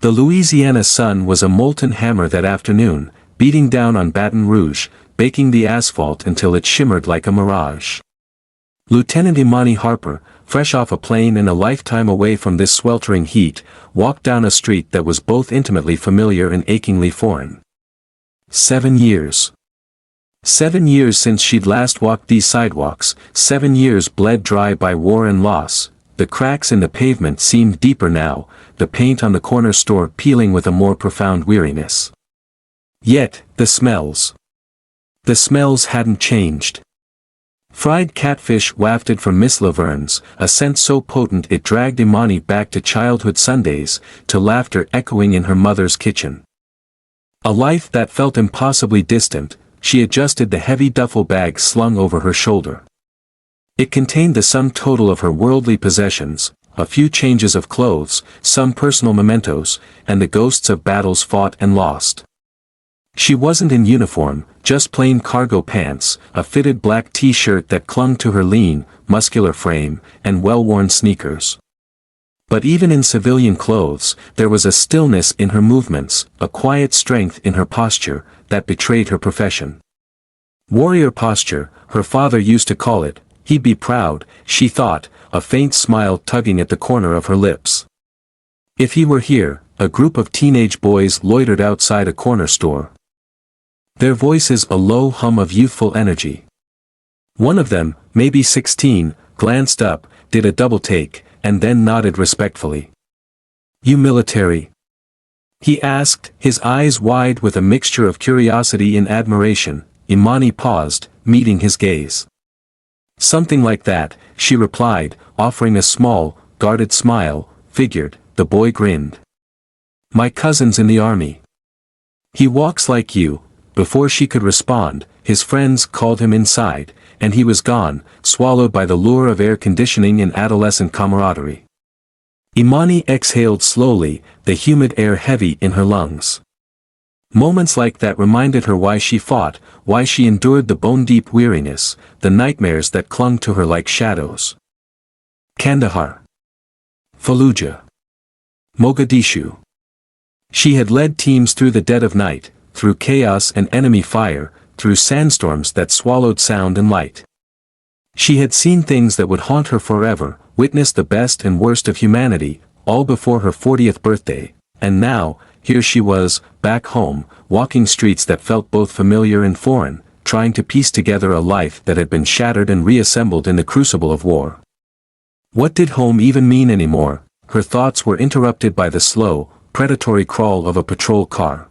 The Louisiana sun was a molten hammer that afternoon, beating down on Baton Rouge, baking the asphalt until it shimmered like a mirage. Lieutenant Imani Harper, fresh off a plane and a lifetime away from this sweltering heat, walked down a street that was both intimately familiar and achingly foreign. 7 years. 7 years since she'd last walked these sidewalks, 7 years bled dry by war and loss. The cracks in the pavement seemed deeper now, the paint on the corner store peeling with a more profound weariness. Yet, the smells. The smells hadn't changed. Fried catfish wafted from Miss Laverne's, a scent so potent it dragged Imani back to childhood Sundays, to laughter echoing in her mother's kitchen. A life that felt impossibly distant. She adjusted the heavy duffel bag slung over her shoulder. It contained the sum total of her worldly possessions, a few changes of clothes, some personal mementos, and the ghosts of battles fought and lost. She wasn't in uniform, just plain cargo pants, a fitted black t-shirt that clung to her lean, muscular frame, and well-worn sneakers. But even in civilian clothes, there was a stillness in her movements, a quiet strength in her posture, that betrayed her profession. Warrior posture, her father used to call it. He'd be proud, she thought, a faint smile tugging at the corner of her lips. If he were here, a group of teenage boys loitered outside a corner store. Their voices a low hum of youthful energy. One of them, maybe 16, glanced up, did a double take, and then nodded respectfully. "You military?" he asked, his eyes wide with a mixture of curiosity and admiration. Imani paused, meeting his gaze. "Something like that," she replied, offering a small, guarded smile. "Figured," the boy grinned. "My cousin's in the army. He walks like you." Before she could respond, his friends called him inside, and he was gone, swallowed by the lure of air conditioning and adolescent camaraderie. Imani exhaled slowly, the humid air heavy in her lungs. Moments like that reminded her why she fought, why she endured the bone-deep weariness, the nightmares that clung to her like shadows. Kandahar. Fallujah. Mogadishu. She had led teams through the dead of night, through chaos and enemy fire, through sandstorms that swallowed sound and light. She had seen things that would haunt her forever, witnessed the best and worst of humanity, all before her 40th birthday, and now, here she was, back home, walking streets that felt both familiar and foreign, trying to piece together a life that had been shattered and reassembled in the crucible of war. What did home even mean anymore? Her thoughts were interrupted by the slow, predatory crawl of a patrol car.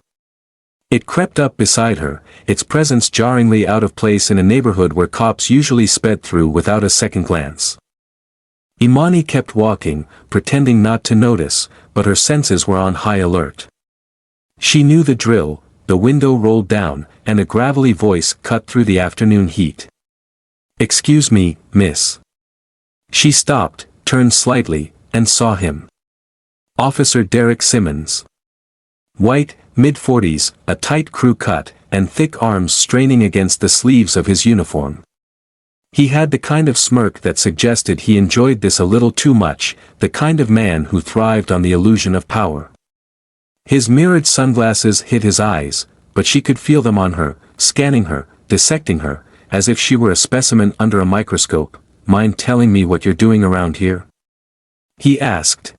It crept up beside her, its presence jarringly out of place in a neighborhood where cops usually sped through without a second glance. Imani kept walking, pretending not to notice, but her senses were on high alert. She knew the drill. The window rolled down, and a gravelly voice cut through the afternoon heat. "Excuse me, miss." She stopped, turned slightly, and saw him. Officer Derek Simmons. White, mid-40s, a tight crew cut, and thick arms straining against the sleeves of his uniform. He had the kind of smirk that suggested he enjoyed this a little too much, the kind of man who thrived on the illusion of power. His mirrored sunglasses hid his eyes, but she could feel them on her, scanning her, dissecting her, as if she were a specimen under a microscope. "Mind telling me what you're doing around here?" he asked.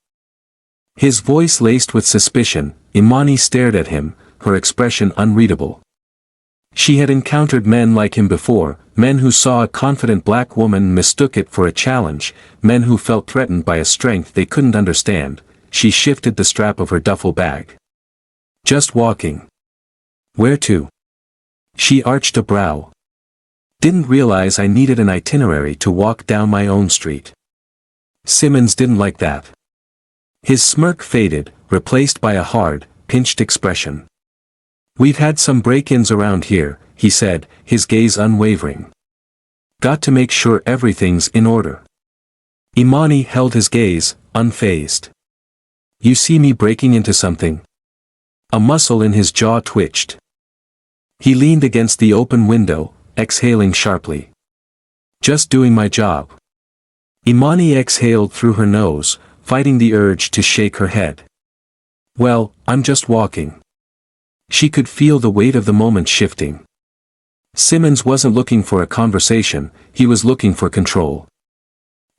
His voice laced with suspicion. Imani stared at him, her expression unreadable. She had encountered men like him before, men who saw a confident black woman and mistook it for a challenge, men who felt threatened by a strength they couldn't understand. She shifted the strap of her duffel bag. "Just walking." "Where to?" She arched a brow. "Didn't realize I needed an itinerary to walk down my own street." Simmons didn't like that. His smirk faded, replaced by a hard, pinched expression. "We've had some break-ins around here," he said, his gaze unwavering. "Got to make sure everything's in order." Imani held his gaze, unfazed. "You see me breaking into something?" A muscle in his jaw twitched. He leaned against the open window, exhaling sharply. "Just doing my job." Imani exhaled through her nose, fighting the urge to shake her head. Well, I'm just walking. She could feel the weight of the moment shifting. Simmons wasn't looking for a conversation, he was looking for control.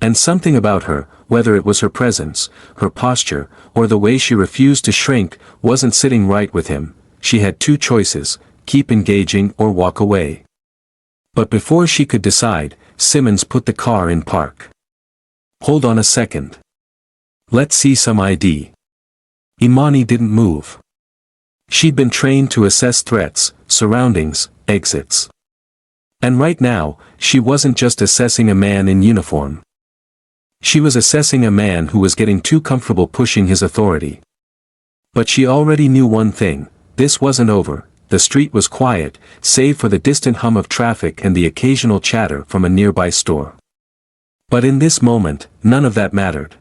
And something about her, whether it was her presence, her posture, or the way she refused to shrink, wasn't sitting right with him. She had two choices, keep engaging or walk away. But before she could decide, Simmons put the car in park. Hold on a second. Let's see some ID. Imani didn't move. She'd been trained to assess threats, surroundings, exits. And right now, she wasn't just assessing a man in uniform. She was assessing a man who was getting too comfortable pushing his authority. But she already knew one thing, this wasn't over. The street was quiet, save for the distant hum of traffic and the occasional chatter from a nearby store. But in this moment, none of that mattered.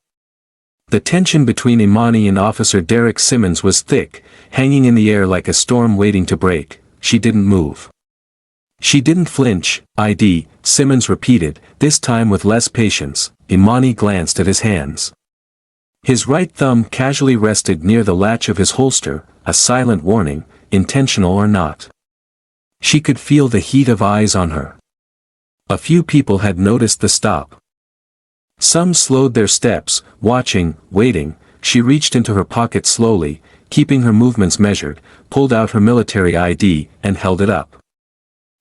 The tension between Imani and Officer Derek Simmons was thick, hanging in the air like a storm waiting to break. She didn't move. She didn't flinch. ID, Simmons repeated, this time with less patience. Imani glanced at his hands. His right thumb casually rested near the latch of his holster, a silent warning, intentional or not. She could feel the heat of eyes on her. A few people had noticed the stop. Some slowed their steps, watching, waiting. She reached into her pocket slowly, keeping her movements measured, pulled out her military ID, and held it up.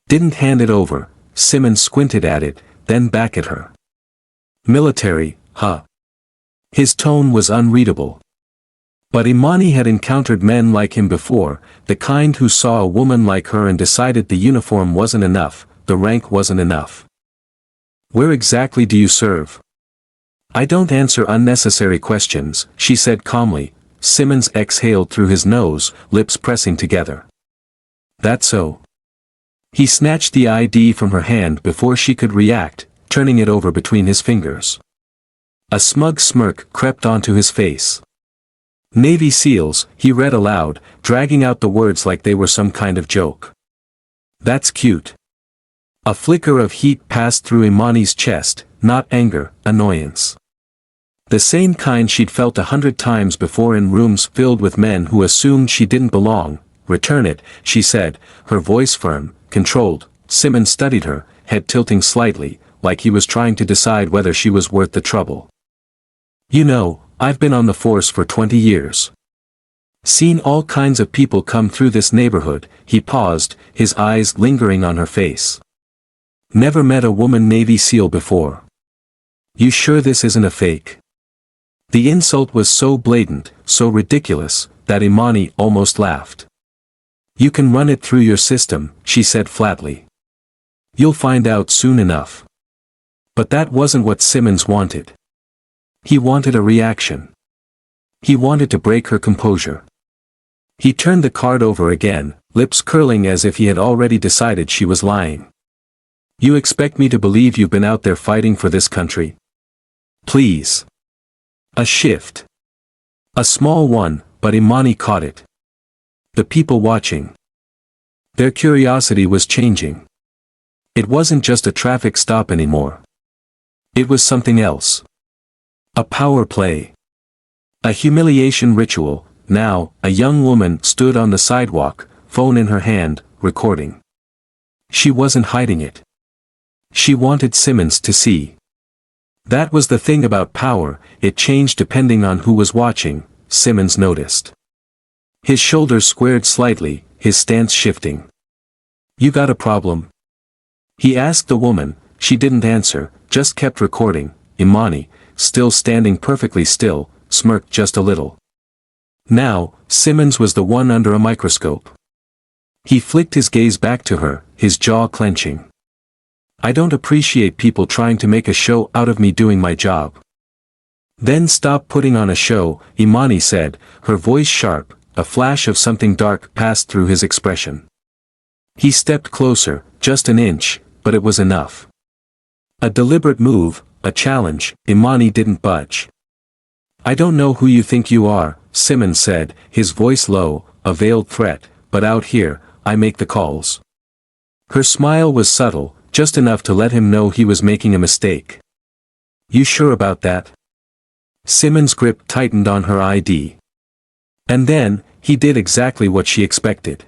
Didn't hand it over. Simmons squinted at it, then back at her. Military, huh? His tone was unreadable. But Imani had encountered men like him before, the kind who saw a woman like her and decided the uniform wasn't enough, the rank wasn't enough. Where exactly do you serve? I don't answer unnecessary questions, she said calmly. Simmons exhaled through his nose, lips pressing together. That so? He snatched the ID from her hand before she could react, turning it over between his fingers. A smug smirk crept onto his face. Navy SEALs, he read aloud, dragging out the words like they were some kind of joke. That's cute. A flicker of heat passed through Imani's chest, not anger, annoyance. The same kind she'd felt 100 times before in rooms filled with men who assumed she didn't belong. Return it, she said, her voice firm, controlled. Simmons studied her, head tilting slightly, like he was trying to decide whether she was worth the trouble. You know, I've been on the force for 20 years. Seen all kinds of people come through this neighborhood. He paused, his eyes lingering on her face. Never met a woman Navy SEAL before. You sure this isn't a fake? The insult was so blatant, so ridiculous, that Imani almost laughed. You can run it through your system, she said flatly. You'll find out soon enough. But that wasn't what Simmons wanted. He wanted a reaction. He wanted to break her composure. He turned the card over again, lips curling as if he had already decided she was lying. You expect me to believe you've been out there fighting for this country? Please. A shift. A small one, but Imani caught it. The people watching. Their curiosity was changing. It wasn't just a traffic stop anymore. It was something else. A power play. A humiliation ritual. Now, a young woman stood on the sidewalk, phone in her hand, recording. She wasn't hiding it. She wanted Simmons to see. That was the thing about power, it changed depending on who was watching, Simmons noticed. His shoulders squared slightly, his stance shifting. You got a problem? He asked the woman. She didn't answer, just kept recording. Imani, still standing perfectly still, smirked just a little. Now, Simmons was the one under a microscope. He flicked his gaze back to her, his jaw clenching. I don't appreciate people trying to make a show out of me doing my job. Then stop putting on a show, Imani said, her voice sharp. A flash of something dark passed through his expression. He stepped closer, just an inch, but it was enough. A deliberate move, a challenge. Imani didn't budge. I don't know who you think you are, Simmons said, his voice low, a veiled threat, but out here, I make the calls. Her smile was subtle, just enough to let him know he was making a mistake. You sure about that? Simmons' grip tightened on her ID. And then, he did exactly what she expected.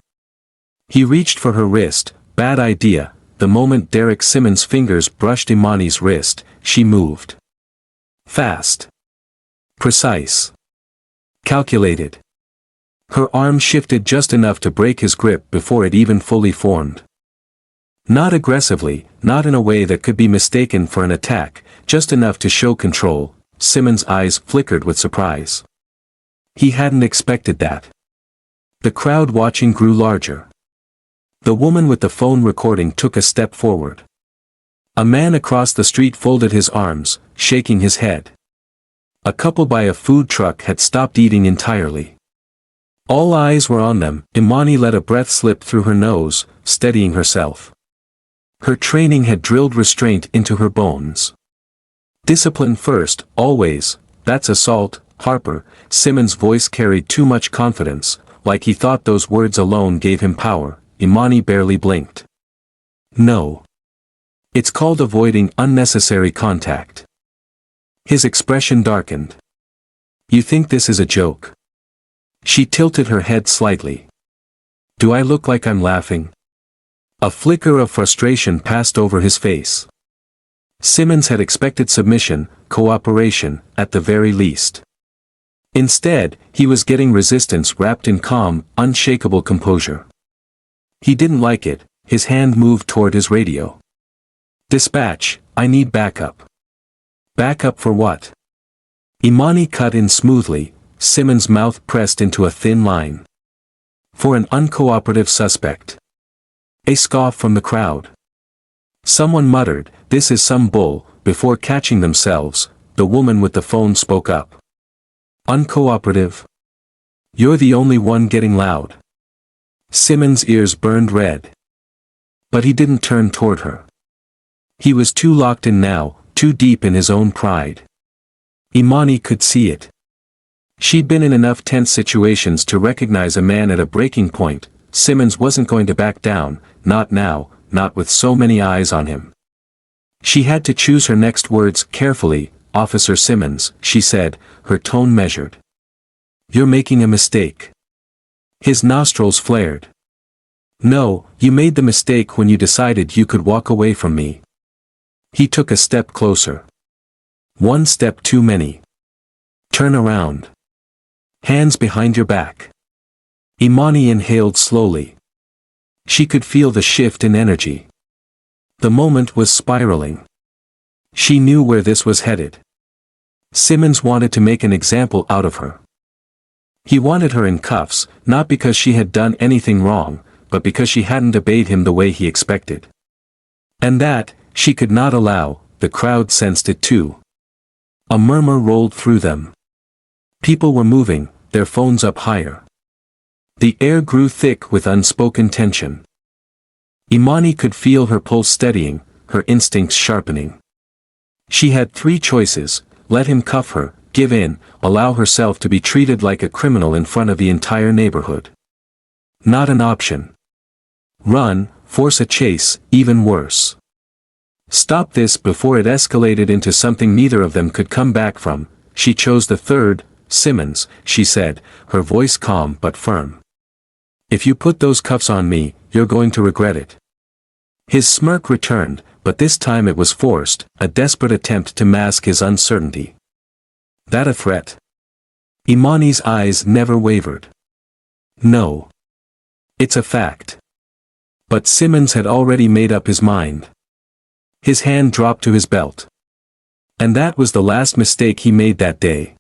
He reached for her wrist. Bad idea. The moment Derek Simmons' fingers brushed Imani's wrist, she moved. Fast. Precise. Calculated. Her arm shifted just enough to break his grip before it even fully formed. Not aggressively, not in a way that could be mistaken for an attack, just enough to show control. Simmons' eyes flickered with surprise. He hadn't expected that. The crowd watching grew larger. The woman with the phone recording took a step forward. A man across the street folded his arms, shaking his head. A couple by a food truck had stopped eating entirely. All eyes were on them. Imani let a breath slip through her nose, steadying herself. Her training had drilled restraint into her bones. Discipline first, always. That's assault, Harper. Simmons' voice carried too much confidence, like he thought those words alone gave him power. Imani barely blinked. No. It's called avoiding unnecessary contact. His expression darkened. You think this is a joke? She tilted her head slightly. Do I look like I'm laughing? A flicker of frustration passed over his face. Simmons had expected submission, cooperation, at the very least. Instead, he was getting resistance wrapped in calm, unshakable composure. He didn't like it. His hand moved toward his radio. Dispatch, I need backup. Backup for what? Imani cut in smoothly, Simmons' mouth pressed into a thin line. For an uncooperative suspect. A scoff from the crowd. Someone muttered, this is some bull. Before catching themselves, the woman with the phone spoke up. Uncooperative? You're the only one getting loud. Simmons' ears burned red. But he didn't turn toward her. He was too locked in now, too deep in his own pride. Imani could see it. She'd been in enough tense situations to recognize a man at a breaking point. Simmons wasn't going to back down, not now, not with so many eyes on him. She had to choose her next words carefully. Officer Simmons, she said, her tone measured. You're making a mistake. His nostrils flared. No, you made the mistake when you decided you could walk away from me. He took a step closer. One step too many. Turn around. Hands behind your back. Imani inhaled slowly. She could feel the shift in energy. The moment was spiraling. She knew where this was headed. Simmons wanted to make an example out of her. He wanted her in cuffs, not because she had done anything wrong, but because she hadn't obeyed him the way he expected. And that, she could not allow. The crowd sensed it too. A murmur rolled through them. People were moving, their phones up higher. The air grew thick with unspoken tension. Imani could feel her pulse steadying, her instincts sharpening. She had three choices: let him cuff her, give in, allow herself to be treated like a criminal in front of the entire neighborhood. Not an option. Run, force a chase, even worse. Stop this before it escalated into something neither of them could come back from. She chose the third. Simmons, she said, her voice calm but firm. If you put those cuffs on me, you're going to regret it. His smirk returned, but this time it was forced, a desperate attempt to mask his uncertainty. That a threat? Imani's eyes never wavered. No. It's a fact. But Simmons had already made up his mind. His hand dropped to his belt. And that was the last mistake he made that day.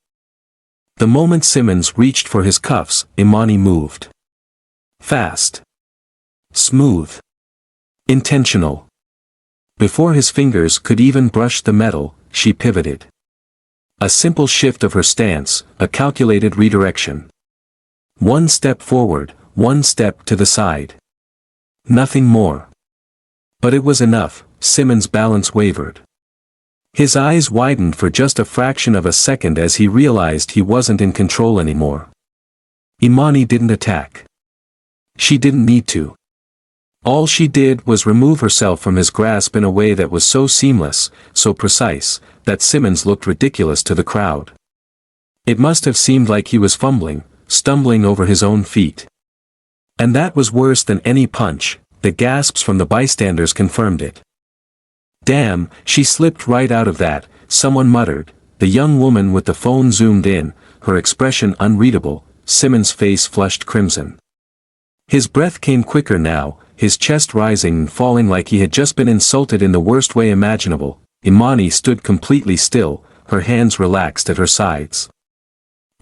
The moment Simmons reached for his cuffs, Imani moved. Fast. Smooth. Intentional. Before his fingers could even brush the metal, she pivoted. A simple shift of her stance, a calculated redirection. One step forward, one step to the side. Nothing more. But it was enough. Simmons' balance wavered. His eyes widened for just a fraction of a second as he realized he wasn't in control anymore. Imani didn't attack. She didn't need to. All she did was remove herself from his grasp in a way that was so seamless, so precise, that Simmons looked ridiculous to the crowd. It must have seemed like he was fumbling, stumbling over his own feet. And that was worse than any punch, the gasps from the bystanders confirmed it. "Damn, she slipped right out of that," someone muttered. The young woman with the phone zoomed in, her expression unreadable. Simmons' face flushed crimson. His breath came quicker now, his chest rising and falling like he had just been insulted in the worst way imaginable. Imani stood completely still, her hands relaxed at her sides.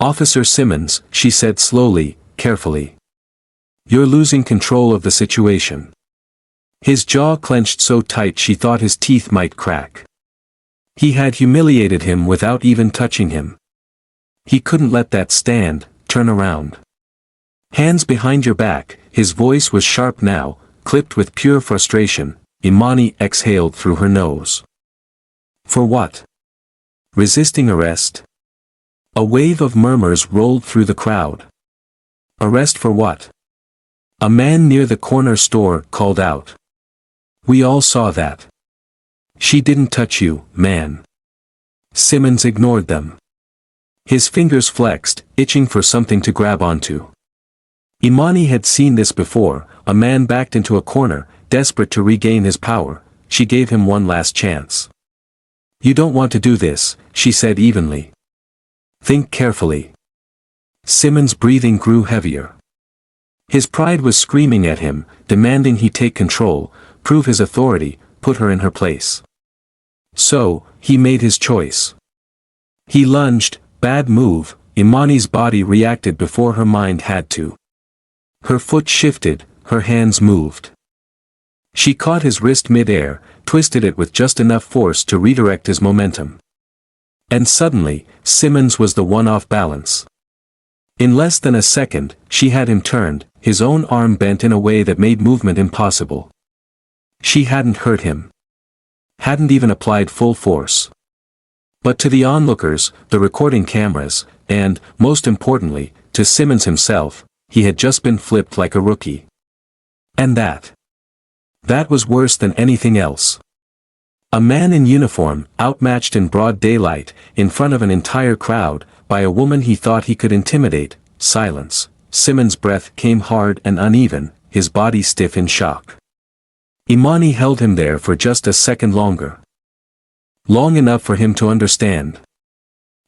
"Officer Simmons," she said slowly, carefully. "You're losing control of the situation." His jaw clenched so tight she thought his teeth might crack. He had humiliated him without even touching him. He couldn't let that stand. "Turn around. Hands behind your back." His voice was sharp now, clipped with pure frustration. Imani exhaled through her nose. "For what?" "Resisting arrest." A wave of murmurs rolled through the crowd. "Arrest for what?" A man near the corner store called out. "We all saw that." "She didn't touch you, man." Simmons ignored them. His fingers flexed, itching for something to grab onto. Imani had seen this before, a man backed into a corner, desperate to regain his power. She gave him one last chance. "You don't want to do this," she said evenly. "Think carefully." Simmons' breathing grew heavier. His pride was screaming at him, demanding he take control, prove his authority, put her in her place. So, he made his choice. He lunged. Bad move. Imani's body reacted before her mind had to. Her foot shifted, her hands moved. She caught his wrist mid-air, twisted it with just enough force to redirect his momentum. And suddenly, Simmons was the one off balance. In less than a second, she had him turned, his own arm bent in a way that made movement impossible. She hadn't hurt him. Hadn't even applied full force. But to the onlookers, the recording cameras, and, most importantly, to Simmons himself, he had just been flipped like a rookie. And that was worse than anything else. A man in uniform, outmatched in broad daylight, in front of an entire crowd, by a woman he thought he could intimidate. Silence. Simmons' breath came hard and uneven, his body stiff in shock. Imani held him there for just a second longer. Long enough for him to understand.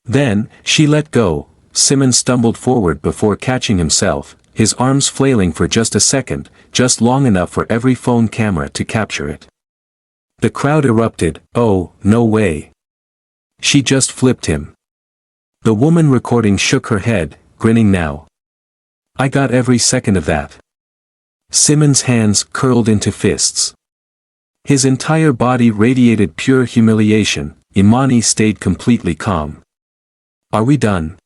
Then, she let go. Simmons stumbled forward before catching himself, his arms flailing for just a second, just long enough for every phone camera to capture it. The crowd erupted. "Oh, no way. She just flipped him." The woman recording shook her head, grinning now. "I got every second of that." Simmons' hands curled into fists. His entire body radiated pure humiliation. Imani stayed completely calm. "Are we done?"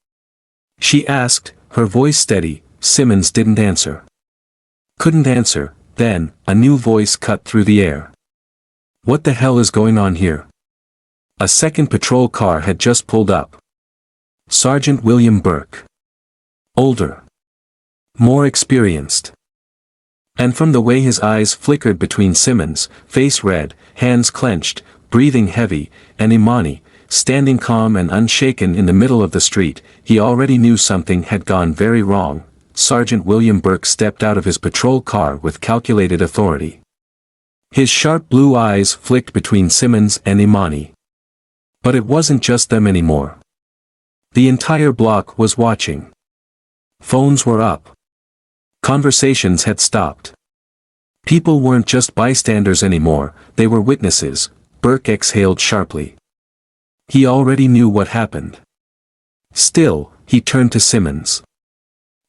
she asked, her voice steady. Simmons didn't answer. Couldn't answer. Then, a new voice cut through the air. "What the hell is going on here?" A second patrol car had just pulled up. Sergeant William Burke. Older. More experienced. And from the way his eyes flickered between Simmons, face red, hands clenched, breathing heavy, and Imani, standing calm and unshaken in the middle of the street, he already knew something had gone very wrong. Sergeant William Burke stepped out of his patrol car with calculated authority. His sharp blue eyes flicked between Simmons and Imani. But it wasn't just them anymore. The entire block was watching. Phones were up. Conversations had stopped. People weren't just bystanders anymore, they were witnesses. Burke exhaled sharply. He already knew what happened. Still, he turned to Simmons.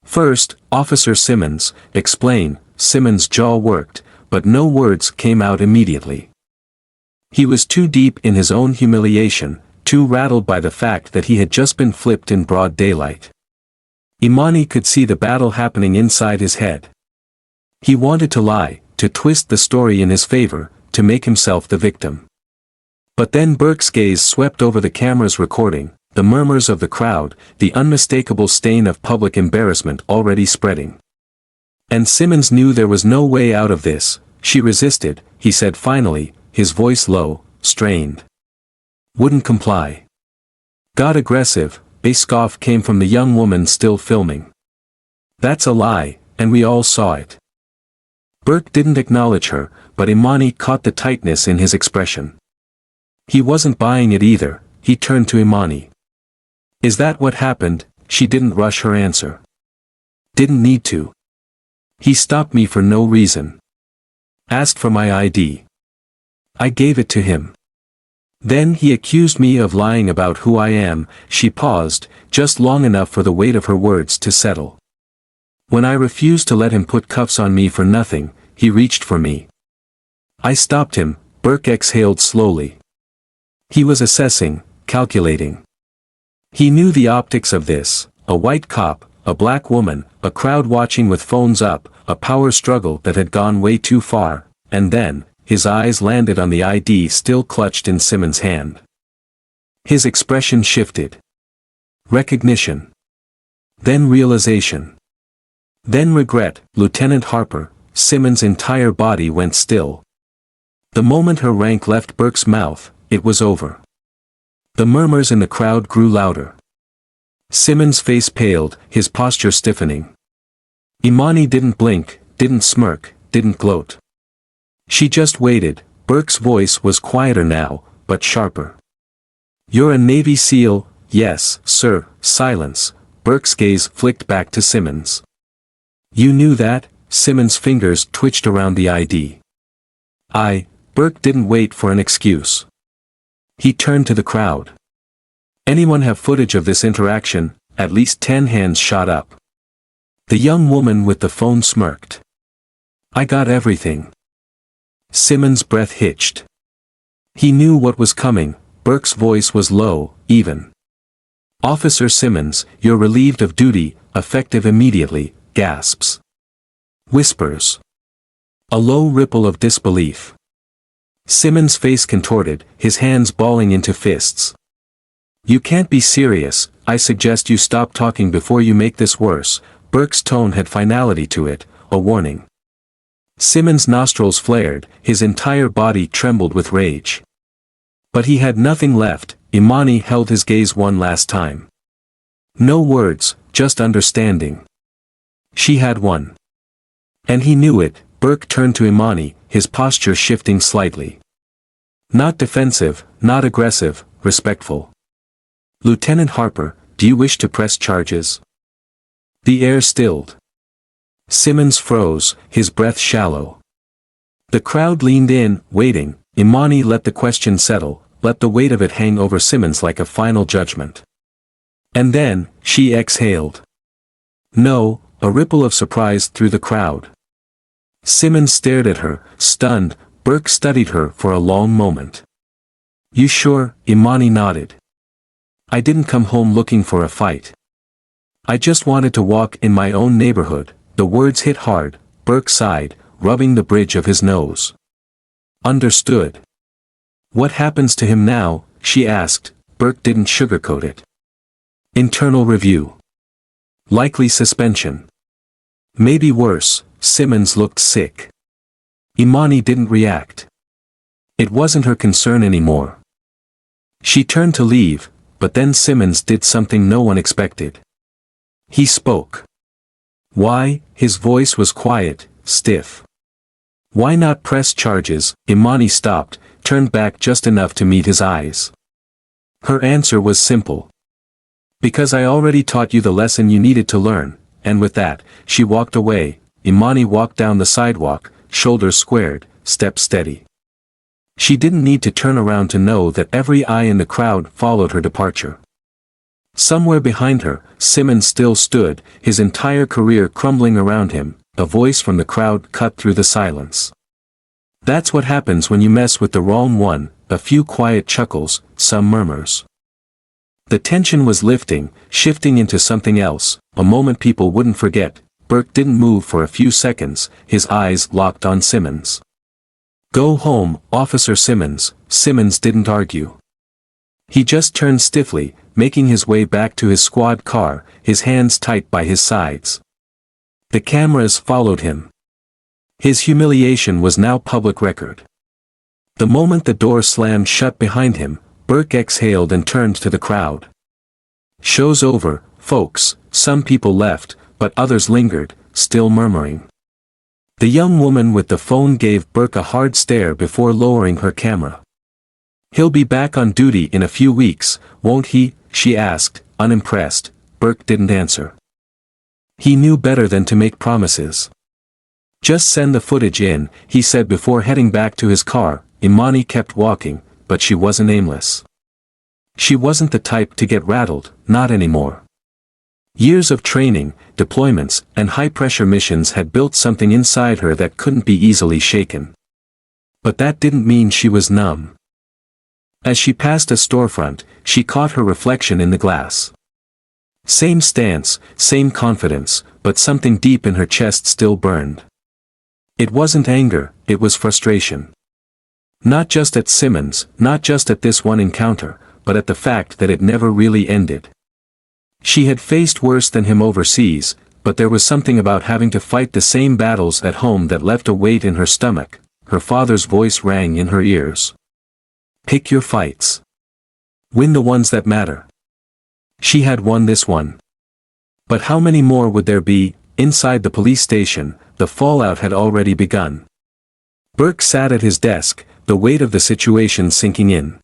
"First, Officer Simmons, explain." Simmons' jaw worked, but no words came out immediately. He was too deep in his own humiliation, too rattled by the fact that he had just been flipped in broad daylight. Imani could see the battle happening inside his head. He wanted to lie, to twist the story in his favor, to make himself the victim. But then Burke's gaze swept over the camera's recording, the murmurs of the crowd, the unmistakable stain of public embarrassment already spreading. And Simmons knew there was no way out of this. "She resisted," he said finally, his voice low, strained. "Wouldn't comply. Got aggressive." A scoff came from the young woman still filming. That's a lie, and we all saw it. Burke didn't acknowledge her, but Imani caught the tightness in his expression. He wasn't buying it either. He turned to Imani. Is that what happened? She didn't rush her answer. Didn't need to. He stopped me for no reason. Asked for my ID. I gave it to him. Then he accused me of lying about who I am. She paused, just long enough for the weight of her words to settle. When I refused to let him put cuffs on me for nothing, he reached for me. I stopped him. Burke exhaled slowly. He was assessing, calculating. He knew the optics of this: a white cop, a black woman, a crowd watching with phones up, a power struggle that had gone way too far, and then, his eyes landed on the ID still clutched in Simmons' hand. His expression shifted. Recognition. Then realization. Then regret. Lieutenant Harper, Simmons' entire body went still. The moment her rank left Burke's mouth, it was over. The murmurs in the crowd grew louder. Simmons' face paled, his posture stiffening. Imani didn't blink, didn't smirk, didn't gloat. She just waited. Burke's voice was quieter now, but sharper. You're a Navy SEAL? Yes, sir. Silence. Burke's gaze flicked back to Simmons. You knew that? Simmons' fingers twitched around the ID. Burke didn't wait for an excuse. He turned to the crowd. Anyone have footage of this interaction? At least 10 hands shot up. The young woman with the phone smirked. I got everything. Simmons' breath hitched. He knew what was coming. Burke's voice was low, even. Officer Simmons, you're relieved of duty, effective immediately. Gasps. Whispers. A low ripple of disbelief. Simmons' face contorted, his hands balling into fists. You can't be serious. I suggest you stop talking before you make this worse. Burke's tone had finality to it, a warning. Simmons' nostrils flared, his entire body trembled with rage. But he had nothing left. Imani held his gaze one last time. No words, just understanding. She had won. And he knew it. Burke turned to Imani, his posture shifting slightly. Not defensive, not aggressive, respectful. Lieutenant Harper, do you wish to press charges? The air stilled. Simmons froze, his breath shallow. The crowd leaned in, waiting. Imani let the question settle, let the weight of it hang over Simmons like a final judgment. And then, she exhaled. No. A ripple of surprise through the crowd. Simmons stared at her, stunned. Burke studied her for a long moment. You sure? Imani nodded. I didn't come home looking for a fight. I just wanted to walk in my own neighborhood. The words hit hard. Burke sighed, rubbing the bridge of his nose. Understood. What happens to him now? She asked. Burke didn't sugarcoat it. Internal review. Likely suspension. Maybe worse. Simmons looked sick. Imani didn't react. It wasn't her concern anymore. She turned to leave, but then Simmons did something no one expected. He spoke. Why? His voice was quiet, stiff. Why not press charges? Imani stopped, turned back just enough to meet his eyes. Her answer was simple. Because I already taught you the lesson you needed to learn. And with that, she walked away. Imani walked down the sidewalk, shoulders squared, step steady. She didn't need to turn around to know that every eye in the crowd followed her departure. Somewhere behind her, Simmons still stood, his entire career crumbling around him. A voice from the crowd cut through the silence. That's what happens when you mess with the wrong one. A few quiet chuckles, some murmurs. The tension was lifting, shifting into something else, a moment people wouldn't forget. Burke didn't move for a few seconds, his eyes locked on Simmons. Go home, Officer Simmons. Simmons didn't argue. He just turned stiffly, making his way back to his squad car, his hands tight by his sides. The cameras followed him. His humiliation was now public record. The moment the door slammed shut behind him, Burke exhaled and turned to the crowd. Show's over, folks. Some people left, but others lingered, still murmuring. The young woman with the phone gave Burke a hard stare before lowering her camera. "He'll be back on duty in a few weeks, won't he?" she asked, unimpressed. Burke didn't answer. He knew better than to make promises. "Just send the footage in," he said before heading back to his car. Imani kept walking, but she wasn't aimless. She wasn't the type to get rattled, not anymore. Years of training, deployments, and high-pressure missions had built something inside her that couldn't be easily shaken. But that didn't mean she was numb. As she passed a storefront, she caught her reflection in the glass. Same stance, same confidence, but something deep in her chest still burned. It wasn't anger, it was frustration. Not just at Simmons, not just at this one encounter, but at the fact that it never really ended. She had faced worse than him overseas, but there was something about having to fight the same battles at home that left a weight in her stomach. Her father's voice rang in her ears. "Pick your fights. Win the ones that matter." She had won this one. But how many more would there be? Inside the police station, the fallout had already begun. Burke sat at his desk, the weight of the situation sinking in.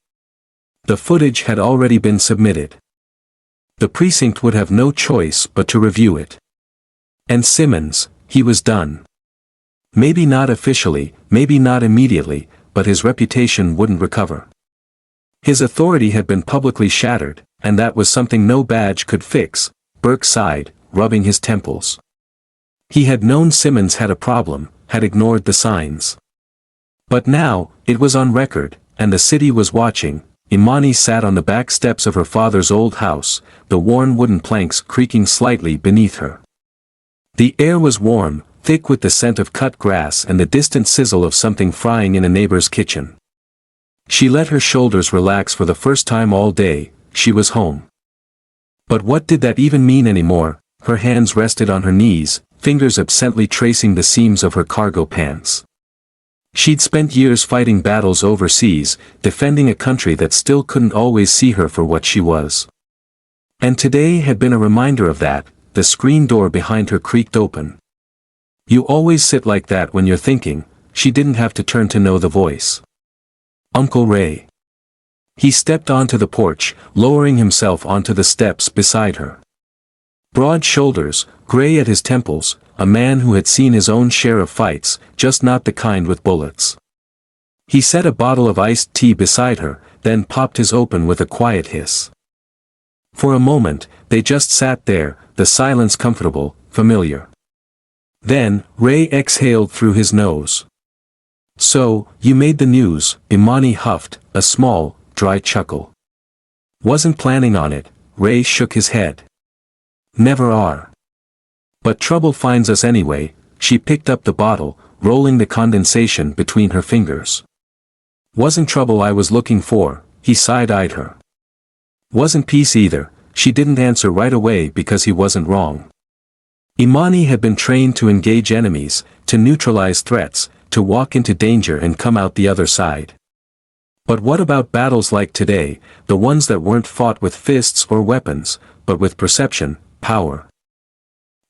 The footage had already been submitted. The precinct would have no choice but to review it. And Simmons, he was done. Maybe not officially, maybe not immediately, but his reputation wouldn't recover. His authority had been publicly shattered, and that was something no badge could fix. Burke sighed, rubbing his temples. He had known Simmons had a problem, had ignored the signs. But now, it was on record, and the city was watching. Imani sat on the back steps of her father's old house, the worn wooden planks creaking slightly beneath her. The air was warm, thick with the scent of cut grass and the distant sizzle of something frying in a neighbor's kitchen. She let her shoulders relax for the first time all day. She was home. But what did that even mean anymore? Her hands rested on her knees, fingers absently tracing the seams of her cargo pants. She'd spent years fighting battles overseas, defending a country that still couldn't always see her for what she was. And today had been a reminder of that. The screen door behind her creaked open. "You always sit like that when you're thinking." She didn't have to turn to know the voice. "Uncle Ray." He stepped onto the porch, lowering himself onto the steps beside her. Broad shoulders, gray at his temples, a man who had seen his own share of fights, just not the kind with bullets. He set a bottle of iced tea beside her, then popped his open with a quiet hiss. For a moment, they just sat there, the silence comfortable, familiar. Then, Ray exhaled through his nose. "So, you made the news," Imani huffed, a small, dry chuckle. "Wasn't planning on it," Ray shook his head. "Never are. But trouble finds us anyway." She picked up the bottle, rolling the condensation between her fingers. "Wasn't trouble I was looking for," he side-eyed her. "Wasn't peace either." She didn't answer right away because he wasn't wrong. Imani had been trained to engage enemies, to neutralize threats, to walk into danger and come out the other side. But what about battles like today, the ones that weren't fought with fists or weapons, but with perception, power,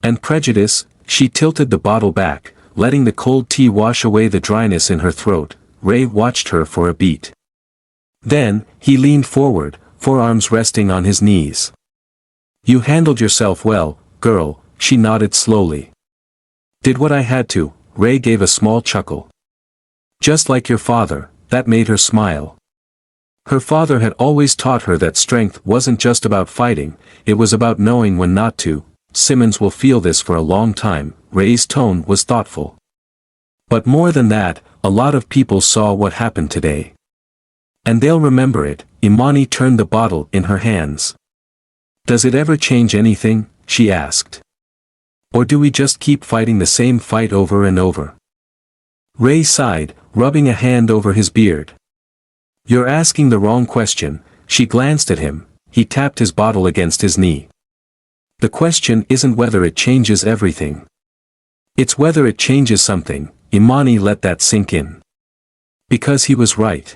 and prejudice? She tilted the bottle back, letting the cold tea wash away the dryness in her throat. Ray watched her for a beat. Then, he leaned forward, forearms resting on his knees. "You handled yourself well, girl," she nodded slowly. "Did what I had to." Ray gave a small chuckle. "Just like your father." That made her smile. Her father had always taught her that strength wasn't just about fighting, it was about knowing when not to. Simmons will feel this for a long time. Ray's tone was thoughtful. But more than that, a lot of people saw what happened today. And they'll remember it. Imani turned the bottle in her hands. "Does it ever change anything?" she asked. "Or do we just keep fighting the same fight over and over?" Ray sighed, rubbing a hand over his beard. "You're asking the wrong question." She glanced at him. He tapped his bottle against his knee. "The question isn't whether it changes everything. It's whether it changes something." Imani let that sink in. Because he was right.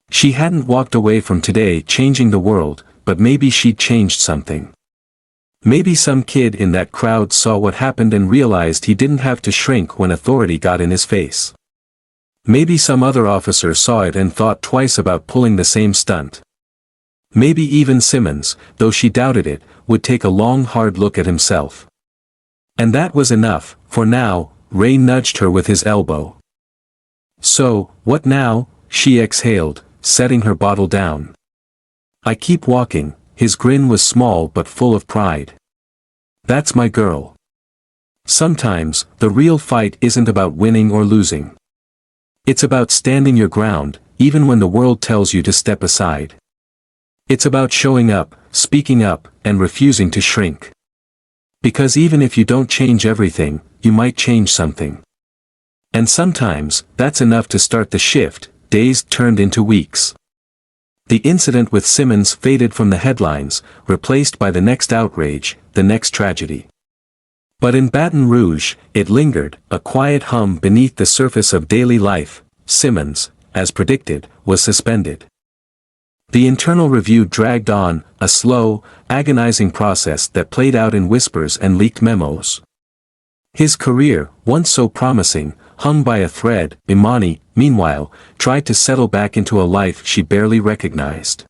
She hadn't walked away from today changing the world, but maybe she'd changed something. Maybe some kid in that crowd saw what happened and realized he didn't have to shrink when authority got in his face. Maybe some other officer saw it and thought twice about pulling the same stunt. Maybe even Simmons, though she doubted it, would take a long hard look at himself. And that was enough. For now, Ray nudged her with his elbow. "So, what now?" she exhaled, setting her bottle down. "I keep walking." His grin was small but full of pride. "That's my girl." Sometimes, the real fight isn't about winning or losing. It's about standing your ground, even when the world tells you to step aside. It's about showing up, speaking up, and refusing to shrink. Because even if you don't change everything, you might change something. And sometimes, that's enough to start the shift. Days turned into weeks. The incident with Simmons faded from the headlines, replaced by the next outrage, the next tragedy. But in Baton Rouge, it lingered, a quiet hum beneath the surface of daily life. Simmons, as predicted, was suspended. The internal review dragged on, a slow, agonizing process that played out in whispers and leaked memos. His career, once so promising, hung by a thread. Imani, meanwhile, tried to settle back into a life she barely recognized.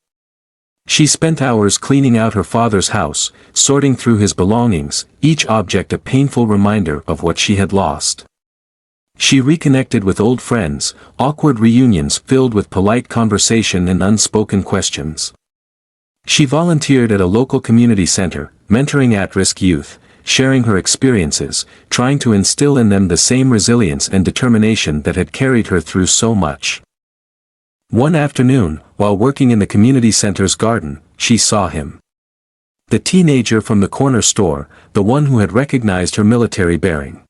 She spent hours cleaning out her father's house, sorting through his belongings, each object a painful reminder of what she had lost. She reconnected with old friends, awkward reunions filled with polite conversation and unspoken questions. She volunteered at a local community center, mentoring at-risk youth, sharing her experiences, trying to instill in them the same resilience and determination that had carried her through so much. One afternoon, while working in the community center's garden, she saw him. The teenager from the corner store, the one who had recognized her military bearing.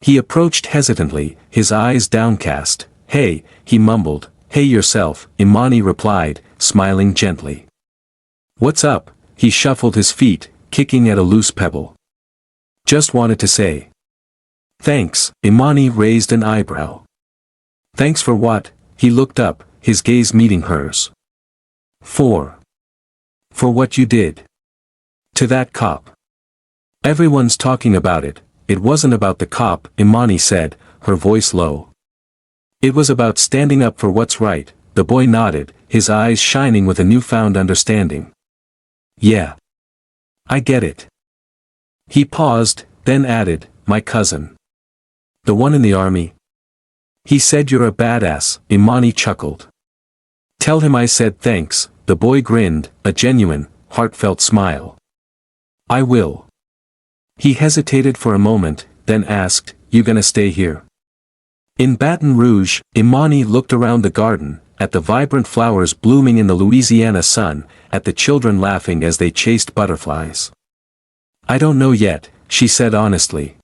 He approached hesitantly, his eyes downcast. "Hey," he mumbled. "Hey yourself," Imani replied, smiling gently. "What's up?" He shuffled his feet, kicking at a loose pebble. "Just wanted to say." "Thanks," Imani raised an eyebrow. "Thanks for what?" He looked up, his gaze meeting hers. For what you did. To that cop. Everyone's talking about it." "It wasn't about the cop," Imani said, her voice low. "It was about standing up for what's right." The boy nodded, his eyes shining with a newfound understanding. "Yeah. I get it." He paused, then added, "My cousin. The one in the army. He said you're a badass." Imani chuckled. "Tell him I said thanks." The boy grinned, a genuine, heartfelt smile. "I will." He hesitated for a moment, then asked, "You gonna stay here?" In Baton Rouge, Imani looked around the garden, at the vibrant flowers blooming in the Louisiana sun, at the children laughing as they chased butterflies. "I don't know yet," she said honestly.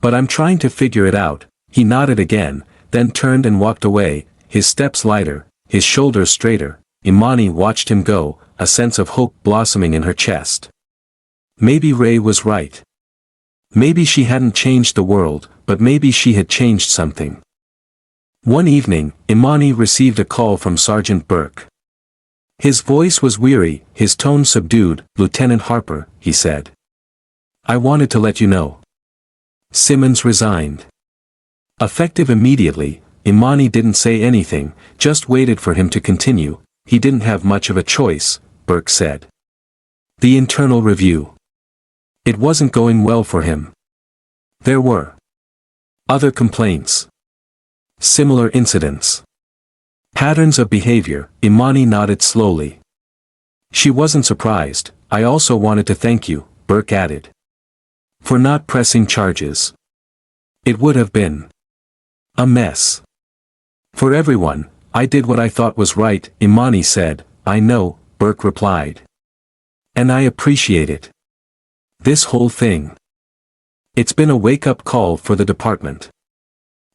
"But I'm trying to figure it out." He nodded again, then turned and walked away, his steps lighter, his shoulders straighter. Imani watched him go, a sense of hope blossoming in her chest. Maybe Ray was right. Maybe she hadn't changed the world, but maybe she had changed something. One evening, Imani received a call from Sergeant Burke. His voice was weary, his tone subdued. "Lieutenant Harper," he said. "I wanted to let you know. Simmons resigned." Effective immediately, Imani didn't say anything, just waited for him to continue. "He didn't have much of a choice," Burke said. "The internal review. It wasn't going well for him. There were other complaints. Similar incidents. Patterns of behavior." Imani nodded slowly. She wasn't surprised. "I also wanted to thank you," Burke added. "For not pressing charges. It would have been a mess. For everyone. I did what I thought was right," Imani said. "I know," Burke replied. "And I appreciate it. This whole thing. It's been a wake-up call for the department.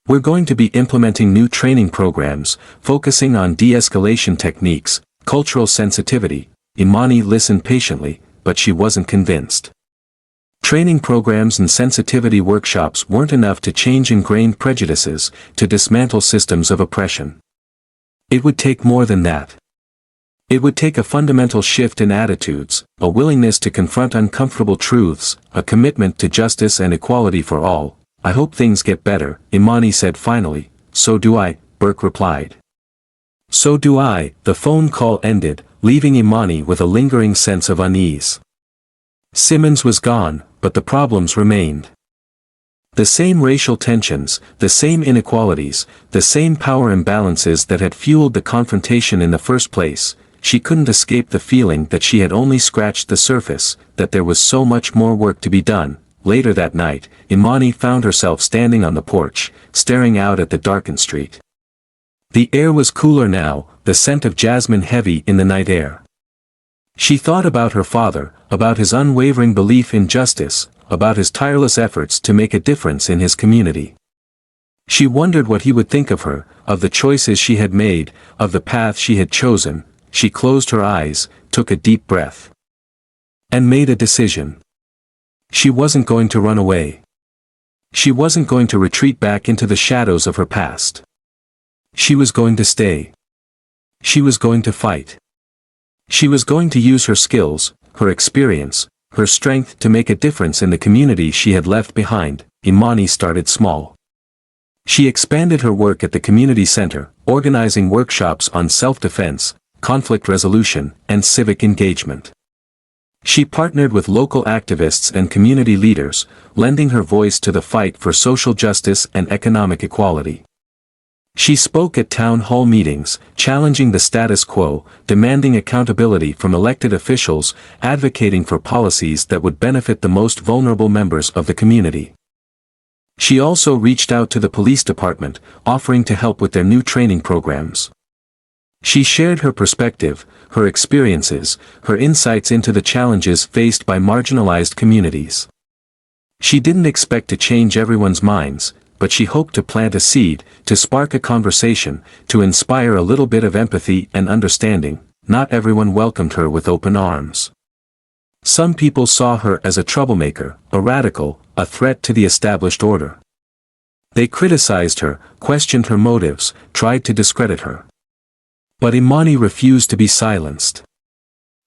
We're going to be implementing new training programs, focusing on de-escalation techniques, cultural sensitivity." Imani listened patiently, but she wasn't convinced. Training programs and sensitivity workshops weren't enough to change ingrained prejudices, to dismantle systems of oppression. It would take more than that. It would take a fundamental shift in attitudes, a willingness to confront uncomfortable truths, a commitment to justice and equality for all. I hope things get better, Imani said finally. So do I, Burke replied. So do I. The phone call ended, leaving Imani with a lingering sense of unease. Simmons was gone, but the problems remained. The same racial tensions, the same inequalities, the same power imbalances that had fueled the confrontation in the first place. She couldn't escape the feeling that she had only scratched the surface, that there was so much more work to be done. Later that night, Imani found herself standing on the porch, staring out at the darkened street. The air was cooler now, the scent of jasmine heavy in the night air. She thought about her father, about his unwavering belief in justice, about his tireless efforts to make a difference in his community. She wondered what he would think of her, of the choices she had made, of the path she had chosen. She closed her eyes, took a deep breath, and made a decision. She wasn't going to run away. She wasn't going to retreat back into the shadows of her past. She was going to stay. She was going to fight. She was going to use her skills, her experience, her strength to make a difference in the community she had left behind. Imani started small. She expanded her work at the community center, organizing workshops on self-defense, conflict resolution, and civic engagement. She partnered with local activists and community leaders, lending her voice to the fight for social justice and economic equality. She spoke at town hall meetings, challenging the status quo, demanding accountability from elected officials, advocating for policies that would benefit the most vulnerable members of the community. She also reached out to the police department, offering to help with their new training programs. She shared her perspective, her experiences, her insights into the challenges faced by marginalized communities. She didn't expect to change everyone's minds, but she hoped to plant a seed, to spark a conversation, to inspire a little bit of empathy and understanding. Not everyone welcomed her with open arms. Some people saw her as a troublemaker, a radical, a threat to the established order. They criticized her, questioned her motives, tried to discredit her. But Imani refused to be silenced.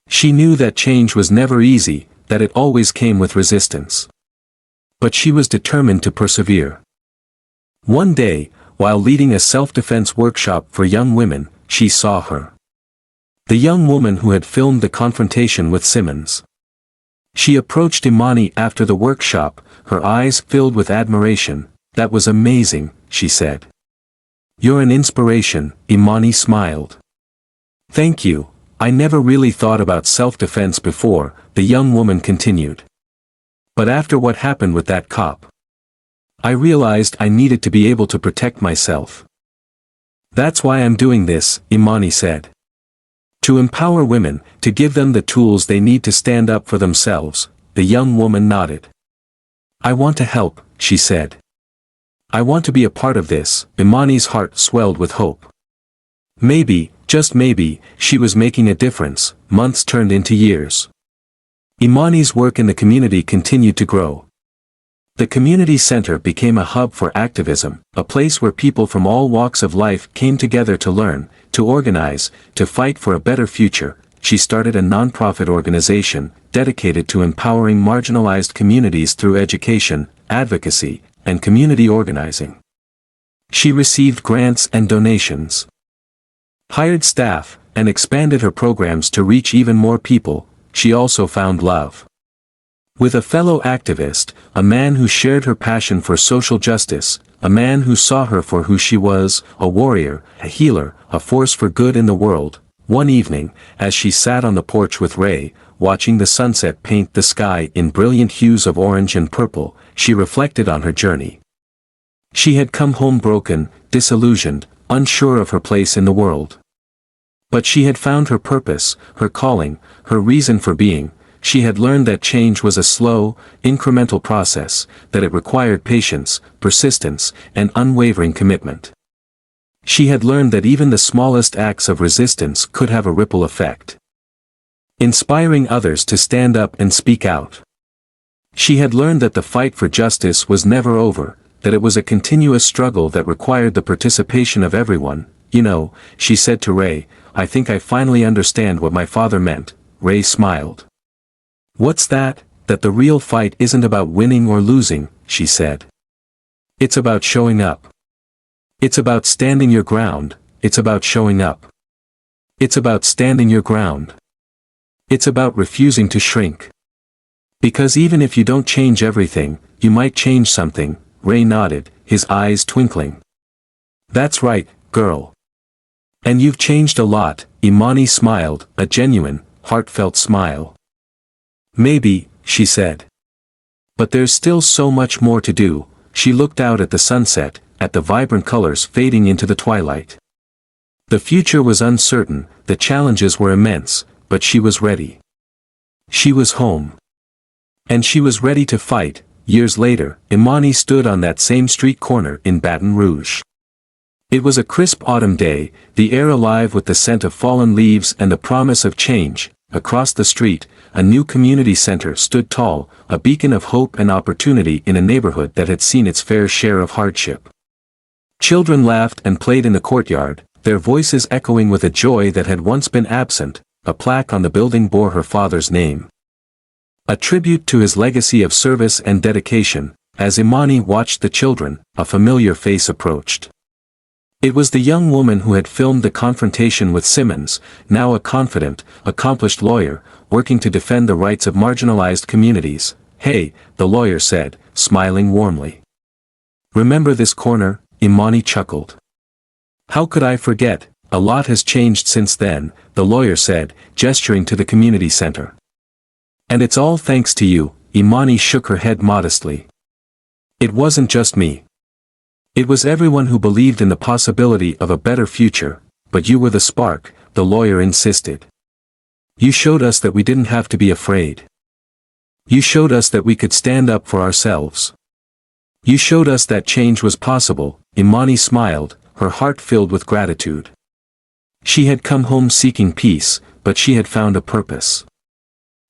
She knew that change was never easy, that it always came with resistance. But she was determined to persevere. One day, while leading a self-defense workshop for young women, she saw her. The young woman who had filmed the confrontation with Simmons. She approached Imani after the workshop, her eyes filled with admiration. "That was amazing," she said. "You're an inspiration," Imani smiled. "Thank you. I never really thought about self-defense before," the young woman continued. "But after what happened with that cop, I realized I needed to be able to protect myself. That's why I'm doing this," Imani said. "To empower women, to give them the tools they need to stand up for themselves." The young woman nodded. "I want to help," she said. "I want to be a part of this." Imani's heart swelled with hope. Maybe, just maybe, she was making a difference. Months turned into years. Imani's work in the community continued to grow. The community center became a hub for activism, a place where people from all walks of life came together to learn, to organize, to fight for a better future. She started a nonprofit organization, dedicated to empowering marginalized communities through education, advocacy, and community organizing. She received grants and donations, hired staff, and expanded her programs to reach even more people. She also found love with a fellow activist, a man who shared her passion for social justice, a man who saw her for who she was, a warrior, a healer, a force for good in the world. One evening, as she sat on the porch with Ray, watching the sunset paint the sky in brilliant hues of orange and purple, she reflected on her journey. She had come home broken, disillusioned, unsure of her place in the world. But she had found her purpose, her calling, her reason for being. She had learned that change was a slow, incremental process, that it required patience, persistence, and unwavering commitment. She had learned that even the smallest acts of resistance could have a ripple effect, inspiring others to stand up and speak out. She had learned that the fight for justice was never over, that it was a continuous struggle that required the participation of everyone, You know, she said to Ray, I think I finally understand what my father meant. Ray smiled. What's that? That the real fight isn't about winning or losing, she said. It's about showing up. It's about standing your ground, it's about showing up. It's about standing your ground. It's about refusing to shrink. Because even if you don't change everything, you might change something. Ray nodded, his eyes twinkling. That's right, girl. And you've changed a lot. Imani smiled, a genuine, heartfelt smile. Maybe, she said. But there's still so much more to do. She looked out at the sunset, at the vibrant colors fading into the twilight. The future was uncertain, the challenges were immense, but she was ready. She was home. And she was ready to fight. Years later, Imani stood on that same street corner in Baton Rouge. It was a crisp autumn day, the air alive with the scent of fallen leaves and the promise of change. Across the street, a new community center stood tall, a beacon of hope and opportunity in a neighborhood that had seen its fair share of hardship. Children laughed and played in the courtyard, their voices echoing with a joy that had once been absent. A plaque on the building bore her father's name. A tribute to his legacy of service and dedication. As Imani watched the children, a familiar face approached. It was the young woman who had filmed the confrontation with Simmons, now a confident, accomplished lawyer, working to defend the rights of marginalized communities. Hey, the lawyer said, smiling warmly. Remember this corner? Imani chuckled. How could I forget? A lot has changed since then, the lawyer said, gesturing to the community center. And it's all thanks to you. Imani shook her head modestly. It wasn't just me. It was everyone who believed in the possibility of a better future, but you were the spark, the lawyer insisted. You showed us that we didn't have to be afraid. You showed us that we could stand up for ourselves. You showed us that change was possible. Imani smiled, her heart filled with gratitude. She had come home seeking peace, but she had found a purpose.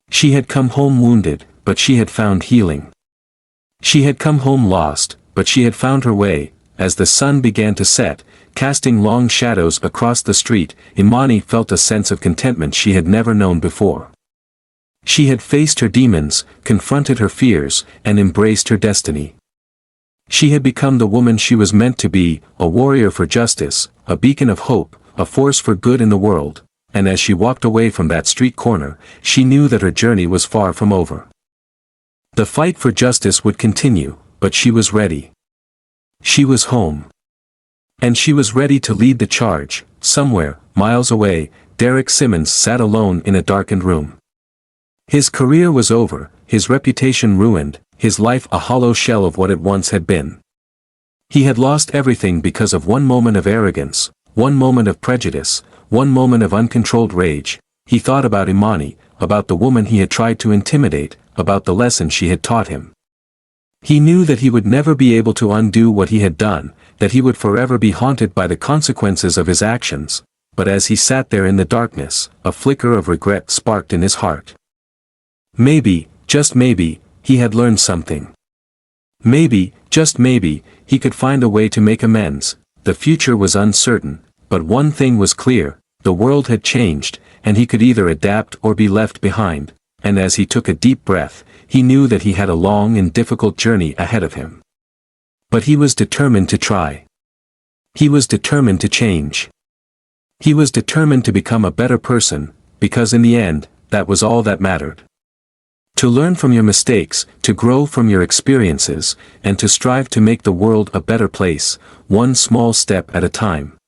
She had come home wounded, but she had found healing. She had come home lost, but she had found her way. As the sun began to set, casting long shadows across the street, Imani felt a sense of contentment she had never known before. She had faced her demons, confronted her fears, and embraced her destiny. She had become the woman she was meant to be, a warrior for justice, a beacon of hope, a force for good in the world. And as she walked away from that street corner, she knew that her journey was far from over. The fight for justice would continue, but she was ready. She was home. And she was ready to lead the charge. Somewhere, miles away, Derek Simmons sat alone in a darkened room. His career was over, his reputation ruined, his life a hollow shell of what it once had been. He had lost everything because of one moment of arrogance, one moment of prejudice, one moment of uncontrolled rage. He thought about Imani, about the woman he had tried to intimidate, about the lesson she had taught him. He knew that he would never be able to undo what he had done, that he would forever be haunted by the consequences of his actions. But as he sat there in the darkness, a flicker of regret sparked in his heart. Maybe, just maybe, he had learned something. Maybe, just maybe, he could find a way to make amends. The future was uncertain, but one thing was clear, the world had changed, and he could either adapt or be left behind. And as he took a deep breath, he knew that he had a long and difficult journey ahead of him. But he was determined to try. He was determined to change. He was determined to become a better person, because in the end, that was all that mattered. To learn from your mistakes, to grow from your experiences, and to strive to make the world a better place, one small step at a time.